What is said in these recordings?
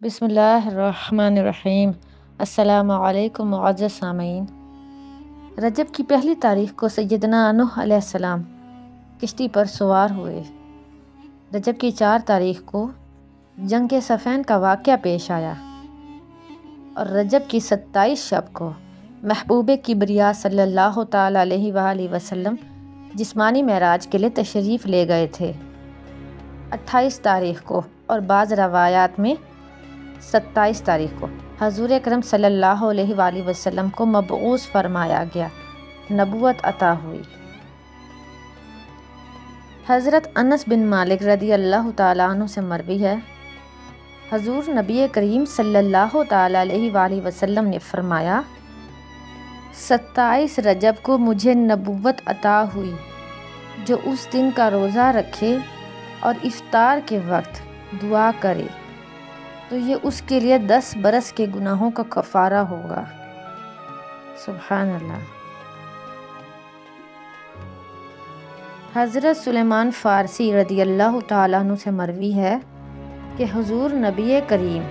بسم اللہ الرحمن الرحیم۔ السلام علیکم معزز سامعین۔ رجب کی پہلی تاریخ کو سیدنا نوح علیہ السلام کشتی پر سوار ہوئے۔ رجب کی 4 تاریخ کو جنگ صفین کا واقعہ پیش آیا اور رجب کی 27 شب کو محبوب کبریا صلی اللہ تعالیٰ علیہ وآلہ وسلم جسمانی معراج کے لیے تشریف لے گئے تھے۔ 28 تاریخ کو اور بعض روایات میں 27 تاریخ کو حضور اکرم صلی اللہ علیہ وآلہ وسلم کو مبعوث فرمایا گیا، نبوت عطا ہوئی۔ حضرت انس بن مالک رضی اللہ تعالیٰ عنہ سے مروی ہے، حضور نبی کریم صلی اللہ تعالیٰ علیہ وآلہ وسلم نے فرمایا، 27 رجب کو مجھے نبوت عطا ہوئی، جو اس دن کا روزہ رکھے اور افطار کے وقت دعا کرے تو یہ اس کے لیے 10 برس کے گناہوں کا کفارہ ہوگا۔ سبحان اللہ۔ حضرت سلیمان فارسی رضی اللہ تعالیٰ عنہ سے مروی ہے کہ حضور نبی کریم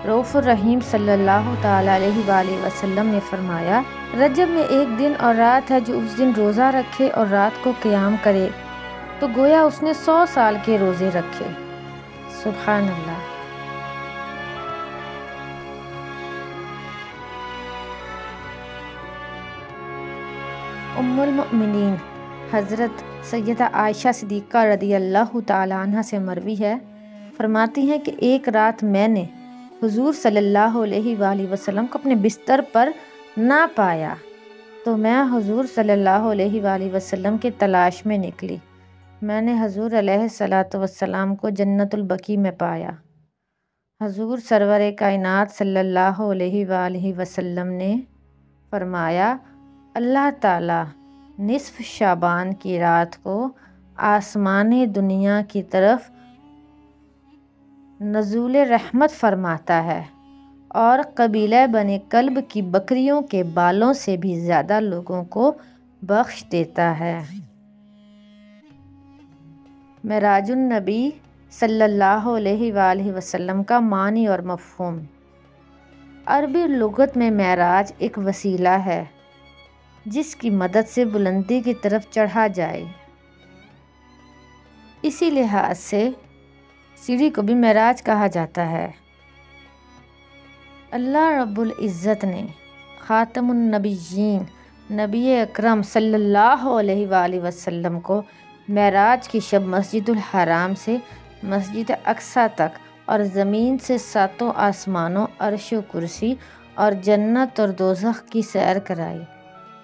رؤوف الرحیم صلی اللہ تعالیٰ علیہ وآلہ وسلم نے فرمایا، رجب میں ایک دن اور رات ہے، جو اس دن روزہ رکھے اور رات کو قیام کرے تو گویا اس نے 100 سال کے روزے رکھے۔ سبحان اللہ۔ ام المؤمنین حضرت سیدہ عائشہ صدیقہ رضی اللہ تعالیٰ عنہ سے مروی ہے، فرماتی ہیں کہ ایک رات میں نے حضور صلی اللہ علیہ وآلہ وسلم کو اپنے بستر پر نہ پایا تو میں حضور صلی اللہ علیہ وآلہ وسلم کی تلاش میں نکلی۔ میں نے حضور علیہ الصلاۃ والسلام کو جنت البقیع میں پایا۔ حضور سرور کائنات صلی اللہ علیہ وآلہ وسلم نے فرمایا، اللہ تعالیٰ نصف شعبان کی رات کو آسمان دنیا کی طرف نزول رحمت فرماتا ہے اور قبیلہ بنی کلب کی بکریوں کے بالوں سے بھی زیادہ لوگوں کو بخش دیتا ہے۔ معراج النبی صلی اللہ علیہ وآلہ وسلم کا معنی اور مفہوم۔ عربی لغت میں معراج ایک وسیلہ ہے جس کی مدد سے بلندی کی طرف چڑھا جائے۔ اسی لحاظ سے سیڑھی کو بھی معراج کہا جاتا ہے۔ اللہ رب العزت نے خاتم النبیین نبی اکرم صلی اللہ علیہ وآلہ وسلم کو معراج کی شب مسجد الحرام سے مسجد اقصیٰ تک اور زمین سے 7 آسمانوں، عرش و کرسی اور جنت اور دوزخ کی سیر کرائی،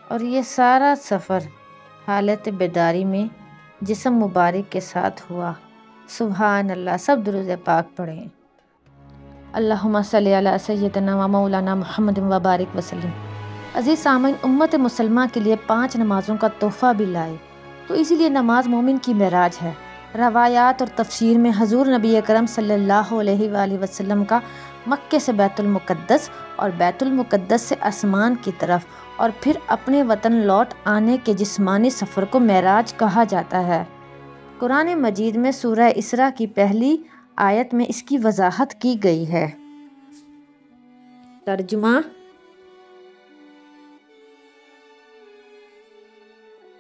اور یہ سارا سفر حالت بیداری میں جسم مبارک کے ساتھ ہوا۔ سبحان اللہ۔ سب درود پاک پڑھیں۔ اللہم صلی علی سیدنا و مولانا محمد و بارک وسلم۔ عزیز سامعین، امت مسلمہ کے لیے 5 نمازوں کا تحفہ بھی لائے، تو اسی لیے نماز مومن کی معراج ہے۔ روایات اور تفسیر میں حضور نبی اکرم صلی اللہ علیہ وآلہ وسلم کا مکے سے بیت المقدس اور بیت المقدس سے آسمان کی طرف اور پھر اپنے وطن لوٹ آنے کے جسمانی سفر کو معراج کہا جاتا ہے۔ قرآن مجید میں سورہ اسراء کی پہلی آیت میں اس کی وضاحت کی گئی ہے۔ ترجمہ: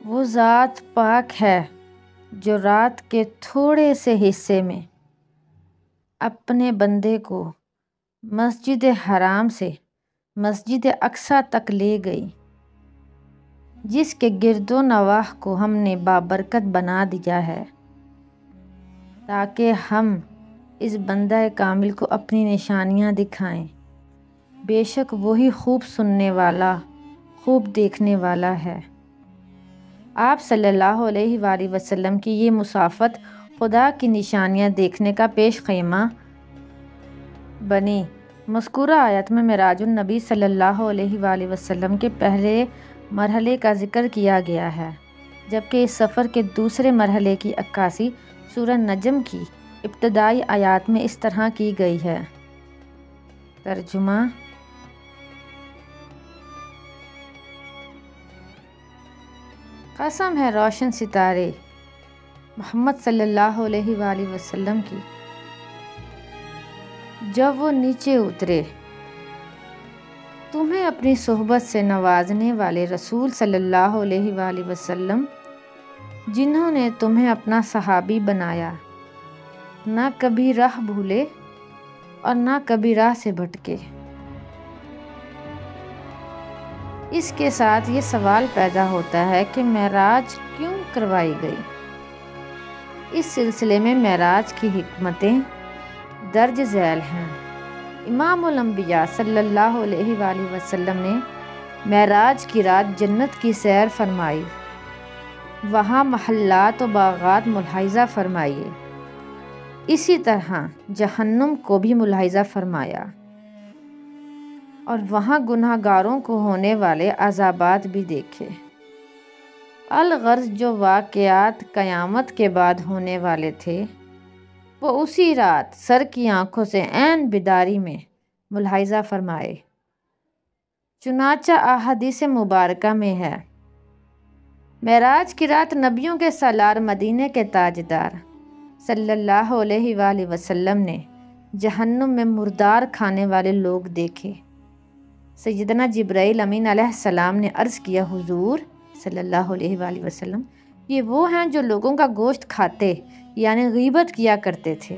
وہ ذات پاک ہے جو رات کے تھوڑے سے حصے میں اپنے بندے کو مسجد حرام سے مسجد اقصیٰ تک لے گئی، جس کے گرد و نواح کو ہم نے بابرکت بنا دیا ہے تاکہ ہم اس بندہ کامل کو اپنی نشانیاں دکھائیں۔ بے شک وہی خوب سننے والا، خوب دیکھنے والا ہے۔ آپ صلی اللہ علیہ وآلہ وسلم کی یہ مسافت خدا کی نشانیاں دیکھنے کا پیش خیمہ بنی۔ مذکورہ آیت میں معراج النبی صلی اللہ علیہ وآلہ وسلم کے پہلے مرحلے کا ذکر کیا گیا ہے، جبکہ اس سفر کے دوسرے مرحلے کی عکاسی سورہ نجم کی ابتدائی آیات میں اس طرح کی گئی ہے۔ ترجمہ: قسم ہے روشن ستارے محمد صلی اللہ علیہ وآلہ وسلم کی، جب وہ نیچے اترے، تمہیں اپنی صحبت سے نوازنے والے رسول صلی اللہ علیہ وآلہ وسلم، جنہوں نے تمہیں اپنا صحابی بنایا، نہ کبھی راہ بھولے اور نہ کبھی راہ سے بھٹکے۔ اس کے ساتھ یہ سوال پیدا ہوتا ہے کہ معراج کیوں کروائی گئی؟ اس سلسلے میں معراج کی حکمتیں درج ذیل ہیں۔ امام الانبیاء صلی اللہ علیہ وآلہ وسلم نے معراج کی رات جنت کی سیر فرمائی، وہاں محلات و باغات ملاحظہ فرمائے، اسی طرح جہنم کو بھی ملاحظہ فرمایا اور وہاں گناہ گاروں کو ہونے والے عذابات بھی دیکھے۔ الغرض جو واقعات قیامت کے بعد ہونے والے تھے وہ اسی رات سر کی آنکھوں سے عین بیداری میں ملاحظہ فرمائے۔ چنانچہ احادیث مبارکہ میں ہے، معراج کی رات نبیوں کے سالار مدینے کے تاجدار صلی اللہ علیہ وآلہ وسلم نے جہنم میں مردار کھانے والے لوگ دیکھے۔ سیدنا جبرائیل امین علیہ السلام نے عرض کیا، حضور صلی اللہ علیہ وآلہ وسلم، یہ وہ ہیں جو لوگوں کا گوشت کھاتے یعنی غیبت کیا کرتے تھے۔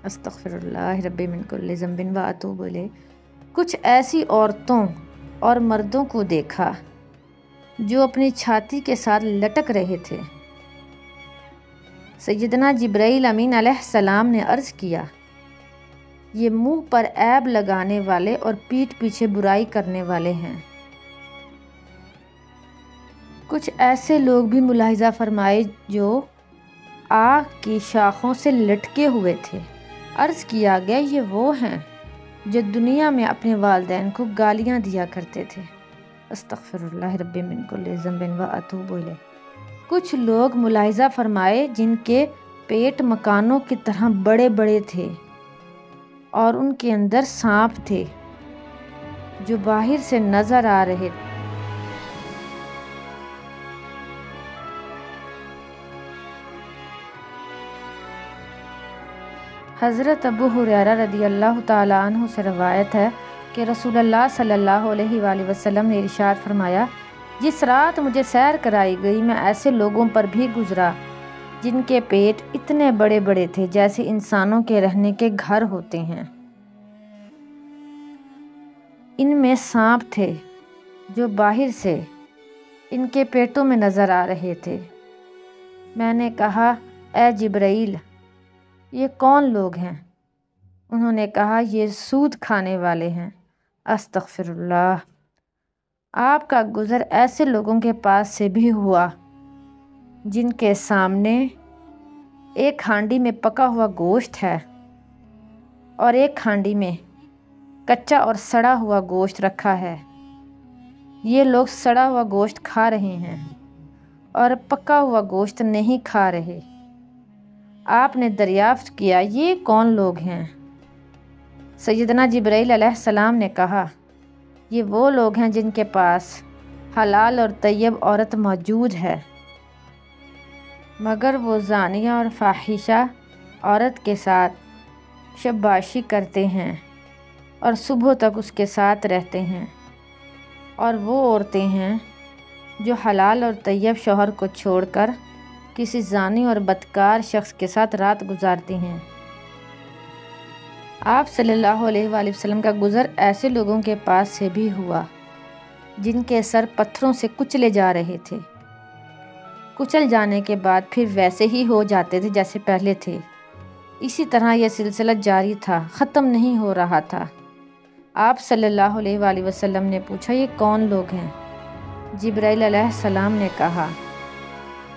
استغفر اللہ ربی من کل ذنب و اتوب الیہ۔ کچھ ایسی عورتوں اور مردوں کو دیکھا جو اپنی چھاتی کے ساتھ لٹک رہے تھے۔ سیدنا جبرائیل امین علیہ السلام نے عرض کیا، یہ منہ پر عیب لگانے والے اور پیٹھ پیچھے برائی کرنے والے ہیں۔ کچھ ایسے لوگ بھی ملاحظہ فرمائے جو آگ کی شاخوں سے لٹکے ہوئے تھے۔ عرض کیا گیا، یہ وہ ہیں جو دنیا میں اپنے والدین کو گالیاں دیا کرتے تھے۔ استغفر اللہ ربی من کل ذنب و اتوب الیہ۔ کچھ لوگ ملاحظہ فرمائے جن کے پیٹ مکانوں کی طرح بڑے بڑے تھے اور ان کے اندر سانپ تھے جو باہر سے نظر آ رہے تھے۔ حضرت ابو ہریرہ رضی اللہ تعالیٰ عنہ سے روایت ہے کہ رسول اللہ صلی اللہ علیہ وآلہ وسلم نے ارشاد فرمایا، جس رات مجھے سیر کرائی گئی میں ایسے لوگوں پر بھی گزرا جن کے پیٹ اتنے بڑے بڑے تھے جیسے انسانوں کے رہنے کے گھر ہوتے ہیں۔ ان میں سانپ تھے جو باہر سے ان کے پیٹوں میں نظر آ رہے تھے۔ میں نے کہا، اے جبرائیل، یہ کون لوگ ہیں؟ انہوں نے کہا، یہ سود کھانے والے ہیں۔ استغفر اللہ۔ آپ کا گزر ایسے لوگوں کے پاس سے بھی ہوا جن کے سامنے ایک ہانڈی میں پکا ہوا گوشت ہے اور ایک ہانڈی میں کچا اور سڑا ہوا گوشت رکھا ہے۔ یہ لوگ سڑا ہوا گوشت کھا رہے ہیں اور پکا ہوا گوشت نہیں کھا رہے۔ آپ نے دریافت کیا، یہ کون لوگ ہیں؟ سیدنا جبرائیل علیہ السلام نے کہا، یہ وہ لوگ ہیں جن کے پاس حلال اور طیب عورت موجود ہے، مگر وہ زانیہ اور فاحشہ عورت کے ساتھ شباشی کرتے ہیں اور صبح تک اس کے ساتھ رہتے ہیں، اور وہ عورتیں ہیں جو حلال اور طیب شوہر کو چھوڑ کر کسی زانی اور بدکار شخص کے ساتھ رات گزارتی ہیں۔ آپ صلی اللہ علیہ وآلہ وسلم کا گزر ایسے لوگوں کے پاس سے بھی ہوا جن کے سر پتھروں سے کچلے جا رہے تھے، کچل جانے کے بعد پھر ویسے ہی ہو جاتے تھے جیسے پہلے تھے۔ اسی طرح یہ سلسلہ جاری تھا، ختم نہیں ہو رہا تھا۔ آپ صلی اللہ علیہ وآلہ وسلم نے پوچھا، یہ کون لوگ ہیں؟ جبرائیل علیہ السلام نے کہا،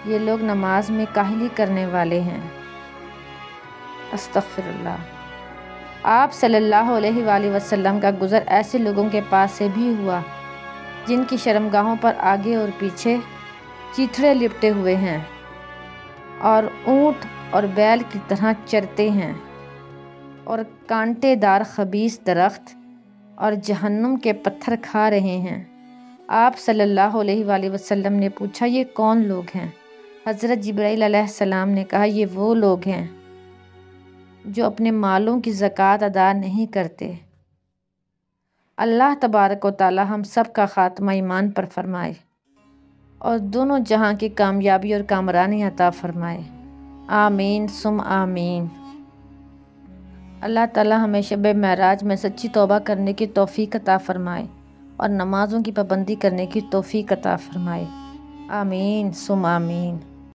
یہ لوگ نماز میں کاہلی کرنے والے ہیں۔ استغفر اللہ۔ آپ صلی اللہ علیہ وآلہ وسلم کا گزر ایسے لوگوں کے پاس سے بھی ہوا جن کی شرمگاہوں پر آگے اور پیچھے چیتھڑے لپٹے ہوئے ہیں اور اونٹ اور بیل کی طرح چرتے ہیں، اور کانٹے دار خبیث درخت اور جہنم کے پتھر کھا رہے ہیں۔ آپ صلی اللہ علیہ وآلہ وسلم نے پوچھا، یہ کون لوگ ہیں؟ حضرت جبرائیل علیہ السلام نے کہا، یہ وہ لوگ ہیں جو اپنے مالوں کی زکوٰۃ ادا نہیں کرتے۔ اللہ تبارک و تعالی ہم سب کا خاتمہ ایمان پر فرمائے اور دونوں جہاں کی کامیابی اور کامرانی عطا فرمائے، آمین ثم آمین۔ اللہ تعالی ہمیں شب معراج میں سچی توبہ کرنے کی توفیق عطا فرمائے اور نمازوں کی پابندی کرنے کی توفیق عطا فرمائے، آمین ثم آمین۔